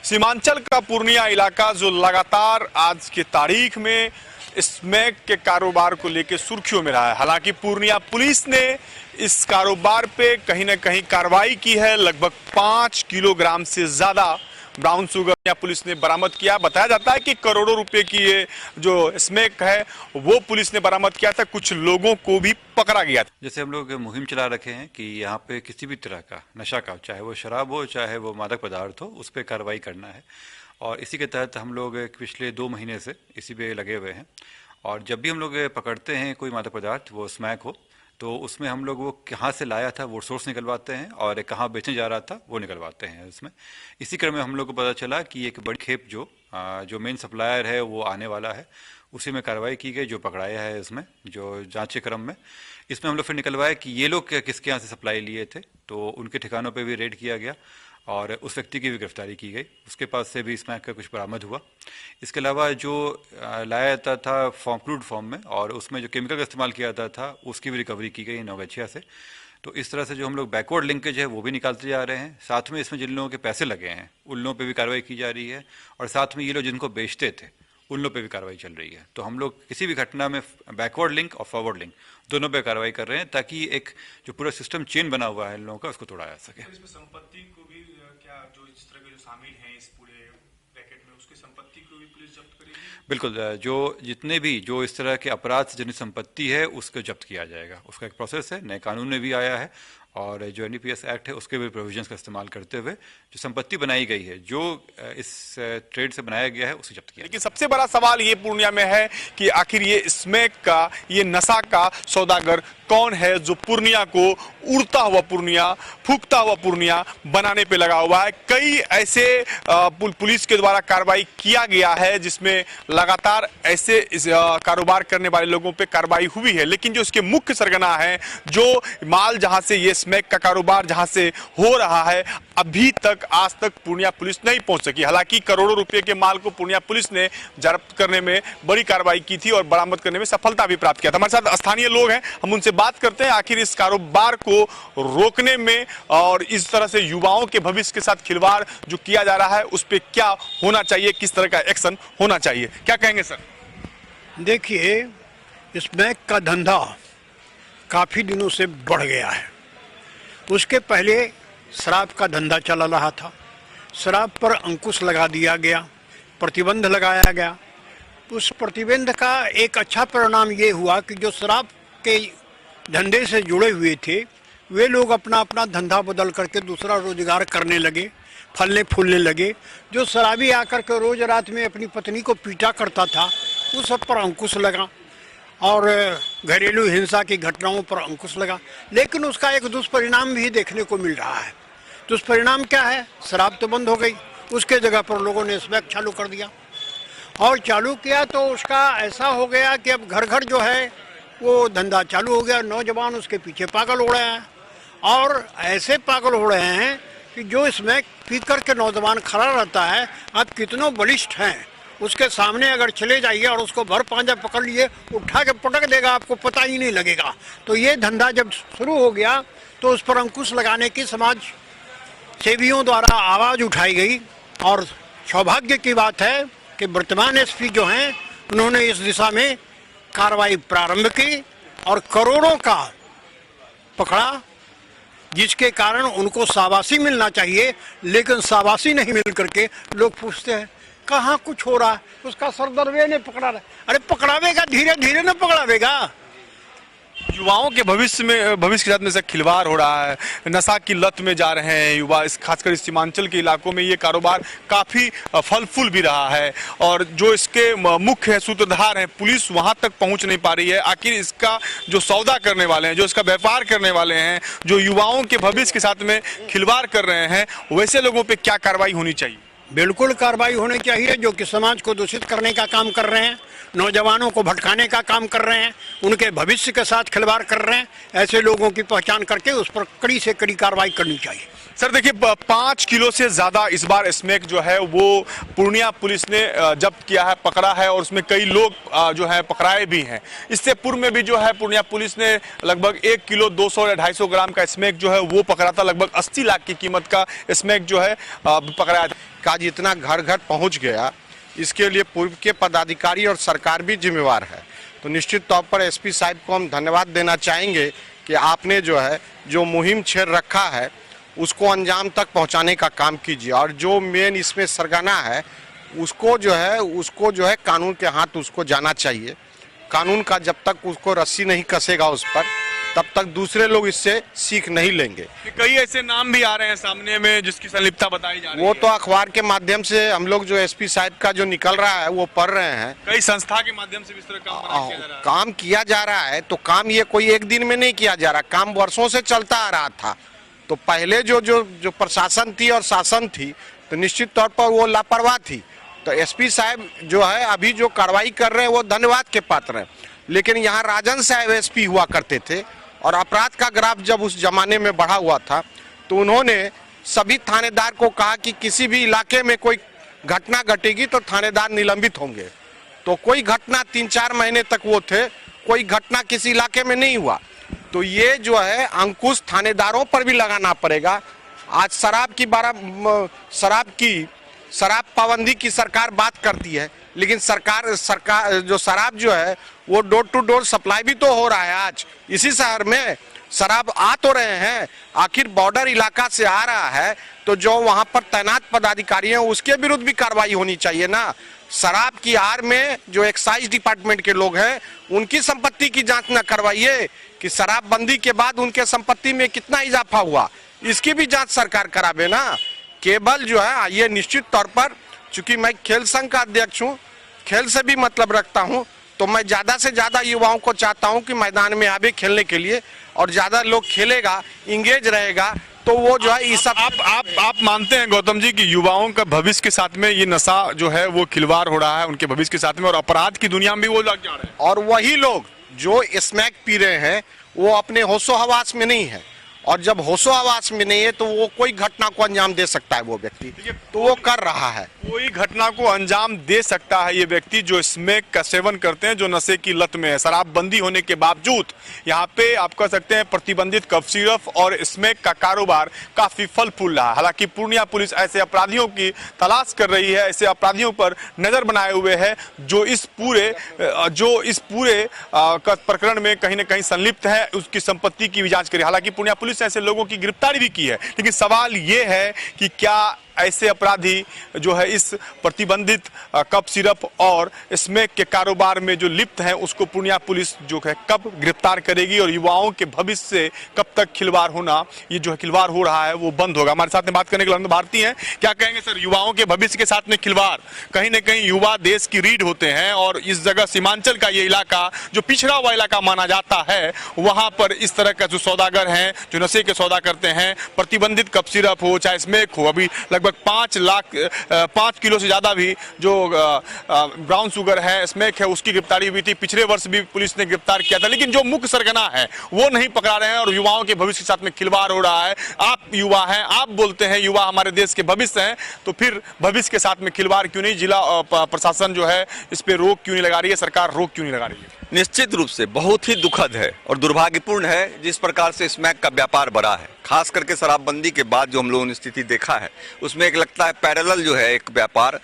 सीमांचल का पूर्णिया इलाका जो लगातार आज की तारीख में स्मैक के कारोबार को लेकर सुर्खियों में रहा है। हालांकि पूर्णिया पुलिस ने इस कारोबार पे कहीं ना कहीं कार्रवाई की है। लगभग 5 किलोग्राम से ज्यादा ब्राउन शुगर पुलिस ने बरामद किया। बताया जाता है कि करोड़ों रुपए की ये जो स्मैक है वो पुलिस ने बरामद किया था। कुछ लोगों को भी पकड़ा गया था। जैसे हम लोग मुहिम चला रखे हैं कि यहाँ पे किसी भी तरह का नशा का, चाहे वो शराब हो चाहे वो मादक पदार्थ हो, उस पर कार्रवाई करना है। और इसी के तहत हम लोग पिछले 2 महीने से इसी पे लगे हुए हैं। और जब भी हम लोग पकड़ते हैं कोई मादक पदार्थ, वो स्मैक हो, तो उसमें हम लोग वो कहाँ से लाया था वो सोर्स निकलवाते हैं और कहाँ बेचने जा रहा था वो निकलवाते हैं उसमें। इसी क्रम में हम लोग को पता चला कि एक बड़ी खेप जो मेन सप्लायर है वो आने वाला है। उसी में कार्रवाई की गई, जो पकड़ाया है इसमें जो जांच के क्रम में। इसमें हम लोग फिर निकलवाया कि ये लोग किसके यहाँ से सप्लाई लिए थे, तो उनके ठिकानों पे भी रेड किया गया और उस व्यक्ति की भी गिरफ्तारी की गई। उसके पास से भी स्मैक का कुछ बरामद हुआ। इसके अलावा जो लाया जाता था फ्लूइड फॉर्म में और उसमें जो केमिकल का इस्तेमाल किया जाता था उसकी भी रिकवरी की गई नौगछिया से। तो इस तरह से जो हम लोग बैकवर्ड लिंकेज है वो भी निकालते जा रहे हैं। साथ में इसमें जिन लोगों के पैसे लगे हैं उन लोगों पर भी कार्रवाई की जा रही है और साथ में ये लोग जिनको बेचते थे उन लोगों पे भी कार्रवाई चल रही है। तो हम लोग किसी भी घटना में बैकवर्ड लिंक और फॉरवर्ड लिंक दोनों पे कार्रवाई कर रहे हैं ताकि एक जो पूरा सिस्टम चेन बना हुआ है इन लोगों का उसको तोड़ा जा सके। इसमें संपत्ति को भी क्या जो इस तरह के जो शामिल हैं इस पूरे पैकेट में उसकी संपत्ति को भी पुलिस जब्त करेगी? बिल्कुल, जो जितने भी जो इस तरह के अपराध से जनित संपत्ति है उसको जब्त किया जाएगा। उसका एक प्रोसेस है, नए कानून में भी आया है और जो NDPS एक्ट है उसके भी प्रोविजंस का इस्तेमाल करते हुए जो संपत्ति बनाई गई है, जो इस ट्रेड से बनाया गया है, उसे जब्त किया। लेकिन सबसे बड़ा सवाल ये पूर्णिया में है कि आखिर ये स्मैक का, ये नशा का सौदागर कौन है जो पूर्णिया को उड़ता हुआ पूर्णिया, फूकता हुआ पूर्णिया बनाने पे लगा हुआ है। कई ऐसे पुलिस के द्वारा कार्रवाई किया गया है जिसमें लगातार ऐसे कारोबार करने वाले लोगों पे कार्रवाई हुई है। लेकिन जो इसके मुख्य सरगना है, जो माल जहां से ये स्मैक का कारोबार जहां से हो रहा है, अभी तक आज तक पूर्णिया पुलिस नहीं पहुंच सकी। हालांकि करोड़ों रुपए के माल को पूर्णिया पुलिस ने जब्त करने में बड़ी कार्रवाई की थी और बरामद करने में सफलता भी प्राप्त किया था। हमारे साथ स्थानीय लोग हैं, हम उनसे बात करते हैं आखिर इस कारोबार को रोकने में और इस तरह से युवाओं के भविष्य के साथ खिलवाड़ जो किया जा रहा है उस पर क्या होना चाहिए, किस तरह का एक्शन होना चाहिए, क्या कहेंगे सर? देखिए, स्मैक का धंधा काफी दिनों से बढ़ गया है। उसके पहले शराब का धंधा चल रहा था। शराब पर अंकुश लगा दिया गया, प्रतिबंध लगाया गया। उस प्रतिबंध का एक अच्छा परिणाम ये हुआ कि जो शराब के धंधे से जुड़े हुए थे वे लोग अपना अपना धंधा बदल करके दूसरा रोजगार करने लगे, फलने फूलने लगे। जो शराबी आकर के रोज रात में अपनी पत्नी को पीटा करता था उस सब पर अंकुश लगा और घरेलू हिंसा की घटनाओं पर अंकुश लगा। लेकिन उसका एक दुष्परिणाम भी देखने को मिल रहा है। दुष्परिणाम क्या है? शराब तो बंद हो गई, उसके जगह पर लोगों ने स्मैक चालू कर दिया और चालू किया तो उसका ऐसा हो गया कि अब घर घर जो है वो धंधा चालू हो गया। नौजवान उसके पीछे पागल हो रहे हैं और ऐसे पागल हो रहे हैं कि जो स्मैक पी कर के नौजवान खड़ा रहता है, आप कितनों बलिष्ठ हैं, उसके सामने अगर चले जाइए और उसको भर पांजा पकड़ लिए, उठा के पटक देगा, आपको पता ही नहीं लगेगा। तो ये धंधा जब शुरू हो गया तो उस पर अंकुश लगाने की समाज सेवियों द्वारा आवाज़ उठाई गई और सौभाग्य की बात है कि वर्तमान SP जो हैं उन्होंने इस दिशा में कार्रवाई प्रारंभ की और करोड़ों का पकड़ा, जिसके कारण उनको शाबाशी मिलना चाहिए। लेकिन शाबाशी नहीं मिल करके लोग पूछते हैं कहाँ कुछ हो रहा है, उसका सरदर्वे ने पकड़ा रहा है। अरे पकड़ावेगा, धीरे धीरे न पकड़ावेगा। युवाओं के भविष्य के साथ में से खिलवाड़ हो रहा है, नशा की लत में जा रहे हैं युवा। खासकर इस सीमांचल के इलाकों में ये कारोबार काफी फल फूल भी रहा है और जो इसके मुख्य सूत्रधार हैं पुलिस वहां तक पहुंच नहीं पा रही है। आखिर इसका जो सौदा करने वाले हैं, जो इसका व्यापार करने वाले हैं, जो युवाओं के भविष्य के साथ में खिलवाड़ कर रहे हैं, वैसे लोगों पर क्या कार्रवाई होनी चाहिए? बिल्कुल कार्रवाई होनी चाहिए। जो कि समाज को दूषित करने का काम कर रहे हैं, नौजवानों को भटकाने का काम कर रहे हैं, उनके भविष्य के साथ खिलवाड़ कर रहे हैं, ऐसे लोगों की पहचान करके उस पर कड़ी से कड़ी कार्रवाई करनी चाहिए। सर देखिए 5 किलो से ज्यादा इस बार स्मैक जो है वो पूर्णिया पुलिस ने जब्त किया है, पकड़ा है और उसमें कई लोग जो है पकड़ाए भी हैं। इससे पूर्व में भी जो है पूर्णिया पुलिस ने लगभग 1 किलो 200 या 250 ग्राम का स्मैक जो है वो पकड़ा था। लगभग 80 लाख की कीमत का स्मैक जो है पकड़ाया था। का जितना घर घर पहुंच गया, इसके लिए पूर्व के पदाधिकारी और सरकार भी जिम्मेवार है। तो निश्चित तौर पर एसपी साहब को हम धन्यवाद देना चाहेंगे कि आपने जो है जो मुहिम छेड़ रखा है उसको अंजाम तक पहुंचाने का काम कीजिए, और जो मेन इसमें सरगना है उसको जो है कानून के हाथ उसको जाना चाहिए। कानून का जब तक उसको रस्सी नहीं कसेगा उस पर, तब तक दूसरे लोग इससे सीख नहीं लेंगे। कई ऐसे नाम भी आ रहे हैं सामने में जिसकी संलिप्तता बताई जा रही है। वो तो अखबार के माध्यम से हम लोग जो एसपी साहब का जो निकल रहा है वो पढ़ रहे हैं। कई संस्था के माध्यम से इस तरह काम किया जा रहा है। तो काम ये कोई एक दिन में नहीं किया जा रहा, काम वर्षों से चलता आ रहा था। तो पहले जो प्रशासन थी और शासन थी तो निश्चित तौर पर वो लापरवाह थी। तो एसपी साहब जो है अभी जो कार्रवाई कर रहे हैं वो धन्यवाद के पात्र हैं। लेकिन यहाँ राजन साहब एसपी हुआ करते थे और अपराध का ग्राफ जब उस जमाने में बढ़ा हुआ था तो उन्होंने सभी थानेदार को कहा कि किसी भी इलाके में कोई घटना घटेगी तो थानेदार निलंबित होंगे। तो कोई घटना 3-4 महीने तक वो थे, कोई घटना किसी इलाके में नहीं हुआ। तो ये जो है अंकुश थानेदारों पर भी लगाना पड़ेगा। आज शराब पाबंदी की सरकार बात करती है, लेकिन सरकार जो शराब जो है वो डोर टू डोर सप्लाई भी तो हो रहा है। आज इसी शहर में शराब आ तो रहे हैं, आखिर बॉर्डर इलाका से आ रहा है तो जो वहां पर तैनात पदाधिकारी हैं उसके विरुद्ध भी कार्रवाई होनी चाहिए ना। शराब की आड़ में जो एक्साइज डिपार्टमेंट के लोग हैं उनकी संपत्ति की जांच न करवाइए कि शराबबंदी के बाद उनके संपत्ति में कितना इजाफा हुआ, इसकी भी जांच सरकार करावे ना। केवल जो है ये निश्चित तौर पर, चूंकि मैं खेल संघ का अध्यक्ष हूँ, खेल से भी मतलब रखता हूँ, तो मैं ज्यादा से ज्यादा युवाओं को चाहता हूँ कि मैदान में आवे खेलने के लिए, और ज्यादा लोग खेलेगा, इंगेज रहेगा तो वो जो है इस सब आप मानते हैं गौतम जी कि युवाओं का भविष्य के साथ में ये नशा जो है वो खिलवाड़ हो रहा है उनके भविष्य के साथ में, और अपराध की दुनिया में भी वो लग जा रहे हैं। और वही लोग जो स्मैक पी रहे हैं वो अपने होशो हवास में नहीं है, और जब होशो हवास में नहीं है तो वो कोई घटना को अंजाम दे सकता है वो व्यक्ति, तो वो कर रहा है। कोई घटना को अंजाम दे सकता है ये व्यक्ति जो स्मैक का सेवन करते हैं, जो नशे की लत में है। शराबबंदी होने के बावजूद यहाँ पे आप कह सकते हैं प्रतिबंधित कफ सिरप और स्मैक का कारोबार काफी फल फूल रहा है। हालांकि पूर्णिया पुलिस ऐसे अपराधियों की तलाश कर रही है, ऐसे अपराधियों पर नजर बनाए हुए है जो इस पूरे प्रकरण में कहीं ना कहीं संलिप्त है, उसकी संपत्ति की भी जांच करी। हालांकि पूर्णिया पुलिस ऐसे लोगों की गिरफ्तारी भी की है, लेकिन सवाल यह है कि क्या ऐसे अपराधी जो है इस प्रतिबंधित कप सिरप और स्मैक के कारोबार में जो लिप्त हैं उसको पूर्णिया पुलिस जो है कब गिरफ्तार करेगी, और युवाओं के भविष्य से कब तक खिलवाड़ होना, ये जो है खिलवाड़ हो रहा है वो बंद होगा। हमारे साथ में बात करने के लिए भारती हैं। क्या कहेंगे सर, युवाओं के भविष्य के साथ में खिलवाड़, कहीं ना कहीं युवा देश की रीढ़ होते हैं और इस जगह सीमांचल का ये इलाका जो पिछड़ा हुआ इलाका माना जाता है, वहां पर इस तरह का जो सौदागर हैं जो नशे के सौदा करते हैं, प्रतिबंधित कप सिरप हो चाहे स्मैक हो, अभी लगभग 5 किलो से ज्यादा भी जो ब्राउन शुगर है, स्मैक है, उसकी गिरफ्तारी हुई थी। पिछले वर्ष भी पुलिस ने गिरफ्तार किया था, लेकिन जो मुख्य सरगना है वो नहीं पकड़ा रहे हैं और युवाओं के भविष्य के साथ में खिलवाड़ हो रहा है। आप युवा हैं, आप बोलते हैं युवा हमारे देश के भविष्य हैं, तो फिर भविष्य के साथ में खिलवाड़ क्यों नहीं? जिला प्रशासन जो है इस पे रोक क्यों नहीं लगा रही है, सरकार रोक क्यों नहीं लगा रही है? निश्चित रूप से बहुत ही दुखद है और दुर्भाग्यपूर्ण है जिस प्रकार से स्मैक का व्यापार बढ़ा है। खास करके शराबबंदी के बाद जो हम लोगों ने स्थिति देखा है उसमें एक लगता है पैरेलल जो है एक व्यापार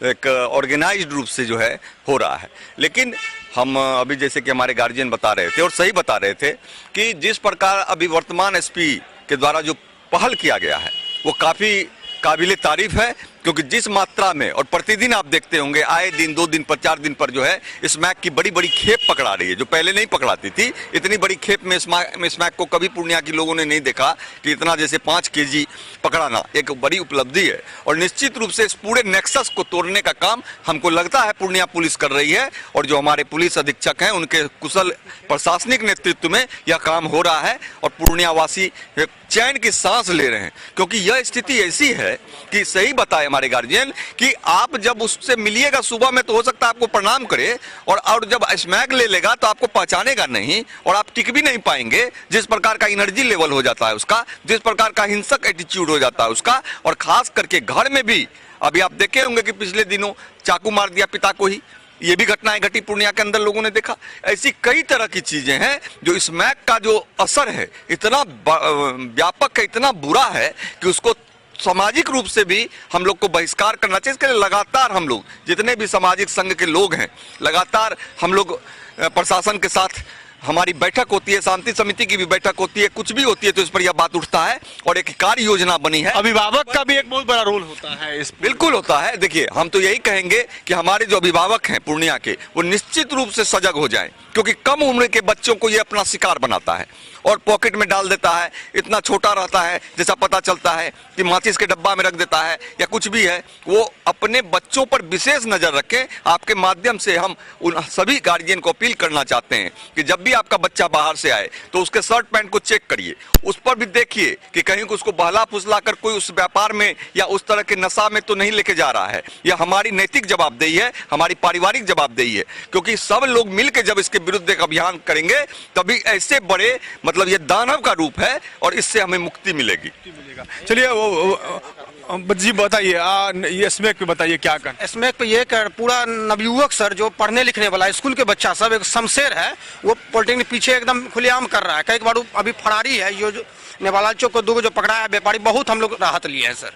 एक ऑर्गेनाइज्ड रूप से जो है हो रहा है। लेकिन हम अभी जैसे कि हमारे गार्जियन बता रहे थे और सही बता रहे थे कि जिस प्रकार अभी वर्तमान एसपी के द्वारा जो पहल किया गया है वो काफ़ी काबिले तारीफ है, क्योंकि जिस मात्रा में और प्रतिदिन आप देखते होंगे आए दिन 2 दिन पर 4 दिन पर जो है स्मैक की बड़ी बड़ी खेप पकड़ा रही है, जो पहले नहीं पकड़ाती थी। इतनी बड़ी खेप में स्मैक को कभी पूर्णिया के लोगों ने नहीं देखा कि इतना जैसे 5 केजी पकड़ाना एक बड़ी उपलब्धि है। और निश्चित रूप से इस पूरे नेक्सस को तोड़ने का काम हमको लगता है पूर्णिया पुलिस कर रही है, और जो हमारे पुलिस अधीक्षक हैं उनके कुशल प्रशासनिक नेतृत्व में यह काम हो रहा है और पूर्णिया वासी चैन की सांस ले रहे हैं। क्योंकि यह स्थिति ऐसी है कि सही बताए हमारे गार्जियन कि आप जब उससे मिलिएगा सुबह में तो हो सकता है आपको प्रणाम करे, और जब स्मैक ले लेगा तो आपको पहचानेगा नहीं और आप टिक भी नहीं पाएंगे। जिस प्रकार का एनर्जी लेवल हो जाता है उसका, जिस प्रकार का हिंसक एटीट्यूड हो जाता है उसका, और खास करके घर में भी अभी आप देखे होंगे कि पिछले दिनों चाकू मार दिया पिता को ही, ये भी घटनाएं घटी पूर्णिया के अंदर, लोगों ने देखा। ऐसी कई तरह की चीजें हैं जो स्मैक का जो असर है इतना व्यापक है, इतना बुरा है कि उसको सामाजिक रूप से भी हम लोग को बहिष्कार करना चाहिए। इसके लिए लगातार हम लोग जितने भी सामाजिक संघ के लोग हैं, लगातार हम लोग प्रशासन के साथ हमारी बैठक होती है, शांति समिति की भी बैठक होती है, कुछ भी होती है तो इस पर यह बात उठता है और एक कार्य योजना बनी है। अभिभावक का भी एक बहुत बड़ा रोल होता है इस, बिल्कुल होता है। देखिए, हम तो यही कहेंगे कि हमारे जो अभिभावक हैं पूर्णिया के, वो निश्चित रूप से सजग हो जाएं, क्योंकि कम उम्र के बच्चों को ये अपना शिकार बनाता है और पॉकेट में डाल देता है। इतना छोटा रहता है, जैसा पता चलता है कि माचिस के डब्बा में रख देता है या कुछ भी है। वो अपने बच्चों पर विशेष नजर रखें। आपके माध्यम से हम उन सभी गार्जियन को अपील करना चाहते हैं कि जब भी आपका बच्चा बाहर से आए तो उसके शर्ट पैंट को चेक करिए, उस पर भी देखिए कि कहीं उसको बहला फुसला कर कोई उस व्यापार में या उस तरह के नशा में तो नहीं लेके जा रहा है। यह हमारी नैतिक जवाबदेही है, हमारी पारिवारिक जवाबदेही है, क्योंकि सब लोग मिलकर जब इसके विरुद्ध एक अभियान करेंगे तभी ऐसे बड़े, मतलब ये दानव का रूप है और इससे हमें मुक्ति मिलेगी। चलिए जी बताइए, ये स्मैक पे बताइए क्या कर। स्मैक पे ये कर पूरा नवयुवक सर जो पढ़ने लिखने वाला स्कूल के बच्चा सब एक शमशेर है, वो पॉलिटेक्निक पीछे एकदम खुलेआम कर रहा है। कई बार अभी फरारी है, जो नेवाला चौक को 2 जो पकड़ा है व्यापारी, बहुत हम लोग राहत लिए हैं सर।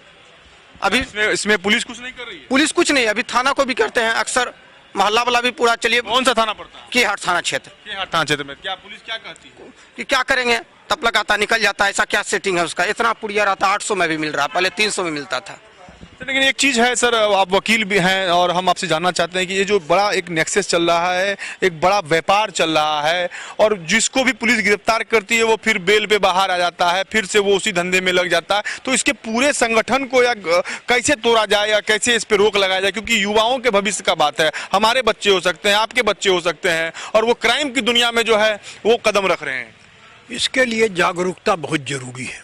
अभी इसमें पुलिस कुछ नहीं कर रही है? पुलिस कुछ नहीं, अभी थाना को भी करते हैं अक्सर, मोहल्ला वाला भी पूरा। चलिए, कौन सा थाना पड़ता है? केहाट थाना क्षेत्र। केहाट थाना क्षेत्र में क्या पुलिस क्या कहती है कि क्या करेंगे, तब लगाता निकल जाता है, ऐसा क्या सेटिंग है उसका। इतना पुड़िया रहता 800 में भी मिल रहा, पहले 300 में मिलता था। लेकिन एक चीज है सर, आप वकील भी हैं और हम आपसे जानना चाहते हैं कि ये जो बड़ा एक नेक्सस चल रहा है, एक बड़ा व्यापार चल रहा है, और जिसको भी पुलिस गिरफ्तार करती है वो फिर बेल पे बाहर आ जाता है, फिर से वो उसी धंधे में लग जाता है। तो इसके पूरे संगठन को या कैसे तोड़ा जाए या कैसे इस पे रोक लगाया जाए, क्योंकि युवाओं के भविष्य का बात है। हमारे बच्चे हो सकते हैं, आपके बच्चे हो सकते हैं, और वो क्राइम की दुनिया में जो है वो कदम रख रहे हैं। इसके लिए जागरूकता बहुत जरूरी है।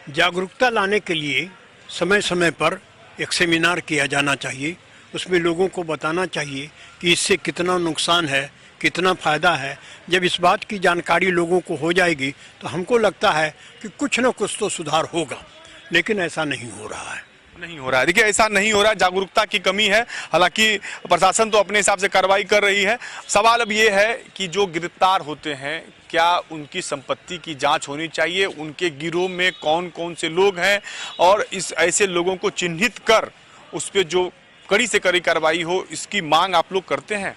जागरूकता लाने के लिए समय समय पर एक सेमिनार किया जाना चाहिए। उसमें लोगों को बताना चाहिए कि इससे कितना नुकसान है, कितना फ़ायदा है। जब इस बात की जानकारी लोगों को हो जाएगी तो हमको लगता है कि कुछ न कुछ तो सुधार होगा, लेकिन ऐसा नहीं हो रहा है। नहीं हो रहा है, देखिए ऐसा नहीं हो रहा है, जागरूकता की कमी है। हालांकि प्रशासन तो अपने हिसाब से कार्रवाई कर रही है। सवाल अब ये है कि जो गिरफ्तार होते हैं, क्या उनकी संपत्ति की जांच होनी चाहिए, उनके गिरोह में कौन कौन से लोग हैं, और इस ऐसे लोगों को चिन्हित कर उस पर जो कड़ी से कड़ी कार्रवाई हो, इसकी मांग आप लोग करते हैं?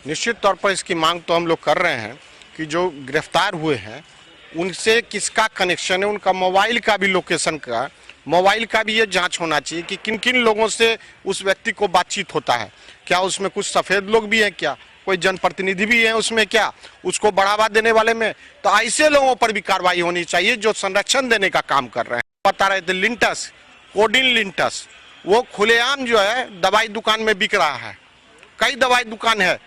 निश्चित तौर पर इसकी मांग तो हम लोग कर रहे हैं कि जो गिरफ्तार हुए हैं उनसे किसका कनेक्शन है, उनका मोबाइल का भी, लोकेशन का, मोबाइल का भी ये जांच होना चाहिए कि किन किन लोगों से उस व्यक्ति को बातचीत होता है। क्या उसमें कुछ सफ़ेद लोग भी हैं, क्या कोई जनप्रतिनिधि भी है उसमें, क्या उसको बढ़ावा देने वाले में। तो ऐसे लोगों पर भी कार्रवाई होनी चाहिए जो संरक्षण देने का काम कर रहे हैं। बता रहे थे लिंटस, कोडिन लिंटस, वो खुलेआम जो है दवाई दुकान में बिक रहा है। कई दवाई दुकान है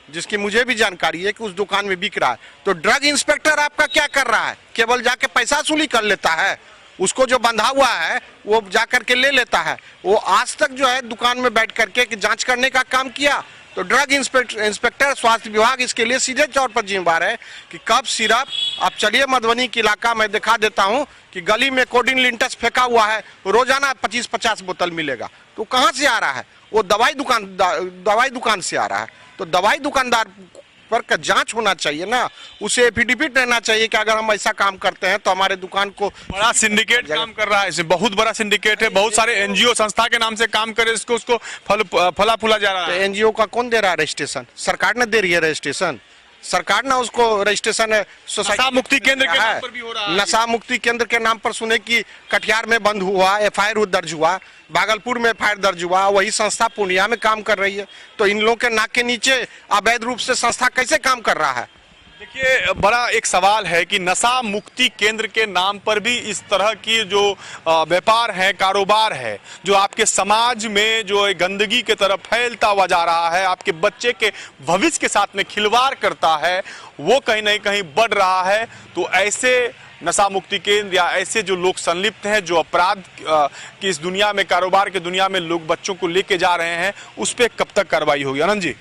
जिसकी मुझे भी जानकारी है कि उस दुकान में बिक रहा है। तो ड्रग इंस्पेक्टर आपका क्या कर रहा है, केवल जाके पैसा वसूली कर लेता है। उसको जो बंधा हुआ है वो जाकर के ले लेता है। वो आज तक जो है दुकान में बैठ करके कि जांच करने का काम किया। तो ड्रग इंस्पेक्टर स्वास्थ्य विभाग इसके लिए सीधे तौर पर जिम्मेदार है कि कब सिरप, आप चलिए मधुबनी के इलाका में दिखा देता हूं कि गली में कोडिन लिंटस फेंका हुआ है, रोजाना 25-50 बोतल मिलेगा। तो कहां से आ रहा है? वो दवाई दुकान से आ रहा है। तो दवाई दुकानदार पर का जांच होना चाहिए ना, उसे एफिडेविट रहना चाहिए कि अगर हम ऐसा काम करते हैं तो हमारे दुकान को। बड़ा सिंडिकेट काम कर रहा है, इसमें बहुत बड़ा सिंडिकेट है, बहुत सारे एनजीओ संस्था के नाम से काम करे, उसको फला फूला जा रहा है। तो एनजीओ का कौन दे रहा है रजिस्ट्रेशन? सरकार ने दे रही है रजिस्ट्रेशन। सरकार ने उसको रजिस्ट्रेशन है नशा मुक्ति केंद्र के नाम पर भी हो रहा है। नशा मुक्ति केंद्र के नाम पर सुने कि कटिहार में बंद हुआ, एफआईआर दर्ज हुआ, भागलपुर में एफआईआर दर्ज हुआ, वही संस्था पूर्णिया में काम कर रही है। तो इन लोगों के नाक के नीचे अवैध रूप से संस्था कैसे काम कर रहा है? देखिए, बड़ा एक सवाल है कि नशा मुक्ति केंद्र के नाम पर भी इस तरह की जो व्यापार है, कारोबार है, जो आपके समाज में जो गंदगी की तरफ फैलता हुआ जा रहा है, आपके बच्चे के भविष्य के साथ में खिलवाड़ करता है, वो कहीं ना कहीं बढ़ रहा है। तो ऐसे नशा मुक्ति केंद्र या ऐसे जो लोग संलिप्त हैं, जो अपराध की इस दुनिया में, कारोबार की दुनिया में लोग बच्चों को लेके जा रहे हैं, उस पर कब तक कार्रवाई होगी? आनंद जी,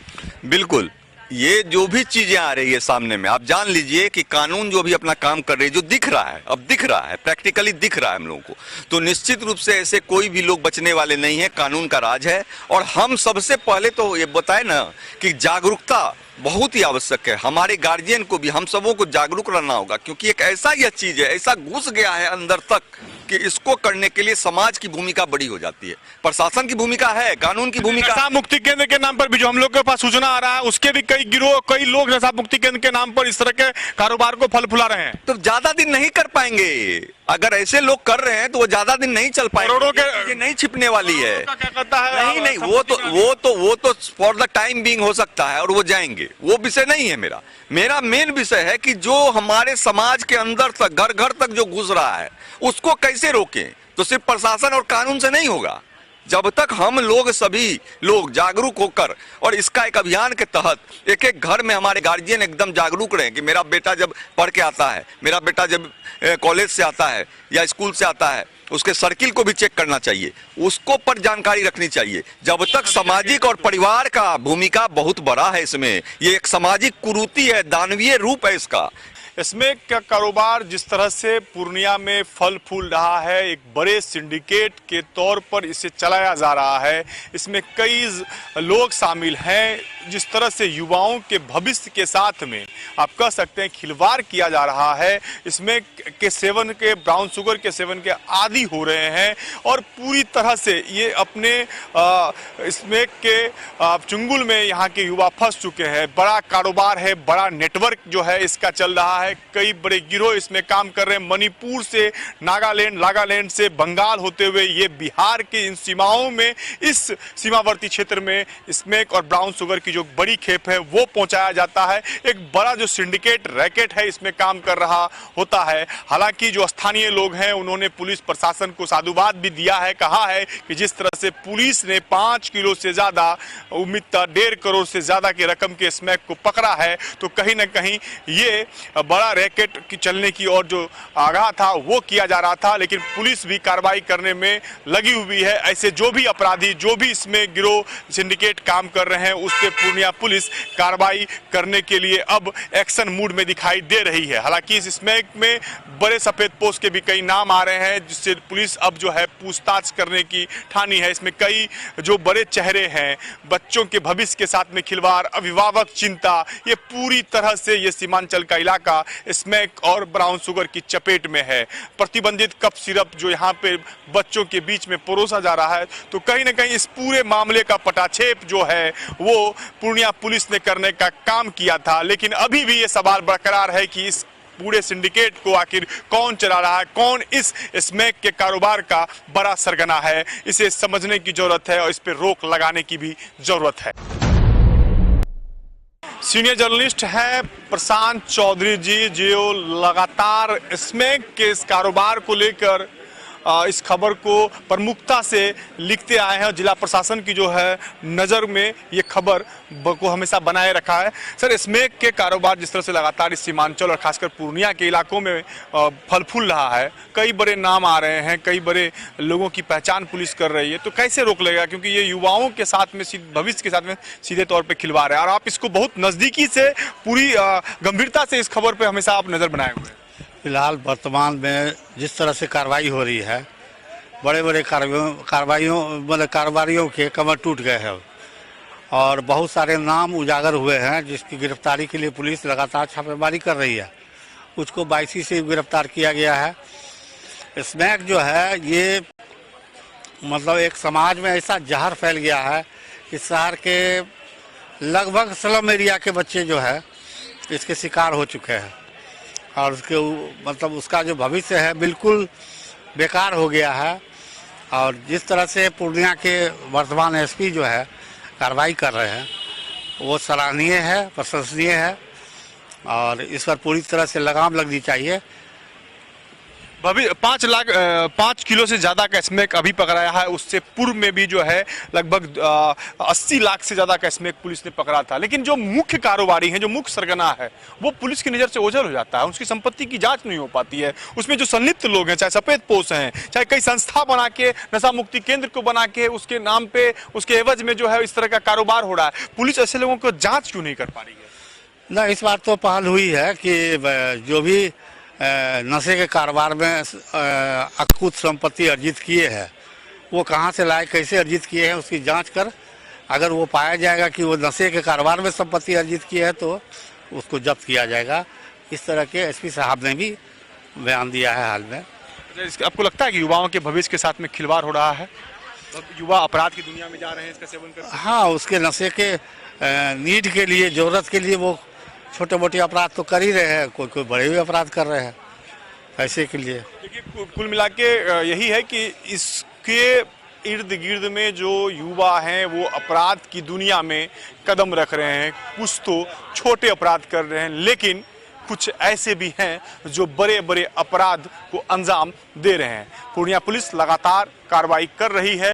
बिल्कुल, ये जो भी चीजें आ रही है सामने में, आप जान लीजिए कि कानून जो भी अपना काम कर रही है, जो दिख रहा है, अब दिख रहा है, प्रैक्टिकली दिख रहा है हम लोगों को, तो निश्चित रूप से ऐसे कोई भी लोग बचने वाले नहीं है। कानून का राज है और हम सबसे पहले तो ये बताए ना कि जागरूकता बहुत ही आवश्यक है। हमारे गार्जियन को भी, हम सबों को जागरूक रहना होगा, क्योंकि एक ऐसा यह चीज है, ऐसा घुस गया है अंदर तक कि इसको करने के लिए समाज की भूमिका बड़ी हो जाती है, प्रशासन की भूमिका है, कानून की भूमिका। नशा मुक्ति केंद्र के नाम पर भी जो हम लोग के पास सूचना आ रहा है, उसके भी कई गिरोह, कई लोग नशा मुक्ति केंद्र के नाम पर इस तरह के कारोबार को फल फुला रहे हैं। तो ज्यादा दिन नहीं कर पाएंगे, अगर ऐसे लोग कर रहे हैं तो वो ज्यादा दिन नहीं चल पाएंगे, करोड़ों के ये नहीं छिपने वाली है। क्या कहता है? नहीं नहीं, वो तो फॉर द टाइम बीइंग हो सकता है और वो जाएंगे, वो विषय नहीं है मेरा मेन विषय है कि जो हमारे समाज के अंदर तक, घर घर तक जो घुस रहा है, उसको कैसे रोकें। तो सिर्फ प्रशासन और कानून से नहीं होगा, जब तक हम लोग सभी लोग जागरूक होकर और इसका एक अभियान के तहत एक एक घर में हमारे गार्जियन एकदम जागरूक रहे कि मेरा बेटा जब पढ़ के आता है, मेरा बेटा जब कॉलेज से आता है या स्कूल से आता है, उसके सर्किल को भी चेक करना चाहिए, उसको पर जानकारी रखनी चाहिए। जब तक सामाजिक और परिवार का भूमिका बहुत बड़ा है इसमें, ये एक सामाजिक कुरीति है, दानवीय रूप है इसका। इसमें का कारोबार जिस तरह से पूर्णिया में फल फूल रहा है, एक बड़े सिंडिकेट के तौर पर इसे चलाया जा रहा है, इसमें कई लोग शामिल हैं। जिस तरह से युवाओं के भविष्य के साथ में आप कह सकते हैं खिलवाड़ किया जा रहा है, इसमें के सेवन के, ब्राउन शुगर के सेवन के आदी हो रहे हैं और पूरी तरह से ये अपने इसमें के चुंगुल में यहाँ के युवा फंस चुके हैं। बड़ा कारोबार है, बड़ा नेटवर्क जो है इसका चल रहा है, कई बड़े गिरोह इसमें काम कर रहे हैं। मणिपुर से नागालैंड से बंगाल होते हुए ये बिहार की इन सीमाओं में, इस सीमावर्ती क्षेत्र में स्मैक और ब्राउन शुगर की जो बड़ी खेप है वो पहुंचाया जाता है। एक बड़ा जो सिंडिकेट रैकेट है इसमें काम कर रहा होता है। हालांकि जो स्थानीय लोग हैं उन्होंने पुलिस प्रशासन को साधुवाद भी दिया है, कहा है कि जिस तरह से पुलिस ने 5 किलो से ज्यादा, उम्मीद 1.5 करोड़ से ज्यादा की रकम के स्मैक को पकड़ा है, तो कहीं ना कहीं ये बड़ा रैकेट की चलने की और जो आगाह था वो किया जा रहा था। लेकिन पुलिस भी कार्रवाई करने में लगी हुई है। ऐसे जो भी अपराधी, जो भी इसमें गिरोह सिंडिकेट काम कर रहे हैं, उस पर पूर्णिया पुलिस कार्रवाई करने के लिए अब एक्शन मूड में दिखाई दे रही है। हालांकि इस स्मैक में बड़े सफेद पोस्ट के भी कई नाम आ रहे हैं, जिससे पुलिस अब जो है पूछताछ करने की ठानी है। इसमें कई जो बड़े चेहरे हैं, बच्चों के भविष्य के साथ में खिलवाड़, अभिभावक चिंता, ये पूरी तरह से ये सीमांचल का इलाका स्मैक और ब्राउन शुगर की चपेट में है। प्रतिबंधित कफ सिरप जो यहाँ पे बच्चों के बीच में परोसा जा रहा है, तो कहीं ना कहीं इस पूरे मामले का पटाक्षेप जो है वो पूर्णिया पुलिस ने करने का काम किया था। लेकिन अभी भी ये सवाल बरकरार है कि इस पूरे सिंडिकेट को आखिर कौन चला रहा है, कौन इस स्मैक के कारोबार का बड़ा सरगना है। इसे समझने की जरूरत है और इस पर रोक लगाने की भी जरूरत है। सीनियर जर्नलिस्ट हैं प्रशांत चौधरी जी, जो लगातार स्मैक के इस कारोबार को लेकर इस खबर को प्रमुखता से लिखते आए हैं। जिला प्रशासन की जो है नज़र में ये खबर को हमेशा बनाए रखा है। सर, स्मैक के कारोबार जिस तरह से लगातार इस सीमांचल और खासकर पूर्णिया के इलाकों में फल फूल रहा है, कई बड़े नाम आ रहे हैं, कई बड़े लोगों की पहचान पुलिस कर रही है, तो कैसे रोक लेगा? क्योंकि ये युवाओं के साथ में, भविष्य के साथ में सीधे तौर पर खिलवाड़ है और आप इसको बहुत नज़दीकी से, पूरी गंभीरता से इस खबर पर हमेशा आप नज़र बनाए हुए हैं। फिलहाल वर्तमान में जिस तरह से कार्रवाई हो रही है, बड़े बड़े कारोबारियों के कमर टूट गए हैं और बहुत सारे नाम उजागर हुए हैं, जिसकी गिरफ्तारी के लिए पुलिस लगातार छापेमारी कर रही है। उसको 22 से गिरफ्तार किया गया है। स्मैक जो है ये मतलब एक समाज में ऐसा जहर फैल गया है कि शहर के लगभग स्लम एरिया के बच्चे जो है इसके शिकार हो चुके हैं और उसके मतलब उसका जो भविष्य है बिल्कुल बेकार हो गया है। और जिस तरह से पूर्णिया के वर्तमान एसपी जो है कार्रवाई कर रहे हैं वो सराहनीय है, प्रशंसनीय है और इस पर पूरी तरह से लगाम लगनी चाहिए। 5 किलो से ज्यादा का स्मैक अभी पकड़ाया है। उससे पूर्व में भी जो है लगभग 80 लाख से ज्यादा का स्मैक पुलिस ने पकड़ा था। लेकिन जो मुख्य कारोबारी है, जो मुख्य सरगना है, वो पुलिस की नजर से ओझल हो जाता है। उसकी संपत्ति की जांच नहीं हो पाती है। उसमें जो संलिप्त लोग हैं, चाहे सफेद पोश हैं, चाहे कई संस्था बना के नशा मुक्ति केंद्र को बना के उसके नाम पे, उसके एवज में जो है इस तरह का कारोबार हो रहा है, पुलिस ऐसे लोगों को जांच क्यों नहीं कर पा रही है? ना, इस बार तो पहल हुई है कि जो भी नशे के कारोबार में अकुत संपत्ति अर्जित किए हैं, वो कहाँ से लाए, कैसे अर्जित किए हैं, उसकी जांच कर अगर वो पाया जाएगा कि वो नशे के कारोबार में संपत्ति अर्जित की है तो उसको जब्त किया जाएगा। इस तरह के एसपी साहब ने भी बयान दिया है हाल में। आपको लगता है कि युवाओं के भविष्य के साथ में खिलवाड़ हो रहा है? युवा अपराध की दुनिया में जा रहे हैं इसका सेवन कर? हाँ, उसके नशे के नीड के लिए, जरूरत के लिए वो छोटे मोटे अपराध तो कर ही रहे हैं, कोई कोई बड़े भी अपराध कर रहे हैं पैसे के लिए। देखिए, कुल मिला के यही है कि इसके इर्द गिर्द में जो युवा हैं वो अपराध की दुनिया में कदम रख रहे हैं। कुछ तो छोटे अपराध कर रहे हैं, लेकिन कुछ ऐसे भी हैं जो बड़े बड़े अपराध को अंजाम दे रहे हैं। पूर्णिया पुलिस लगातार कार्रवाई कर रही है।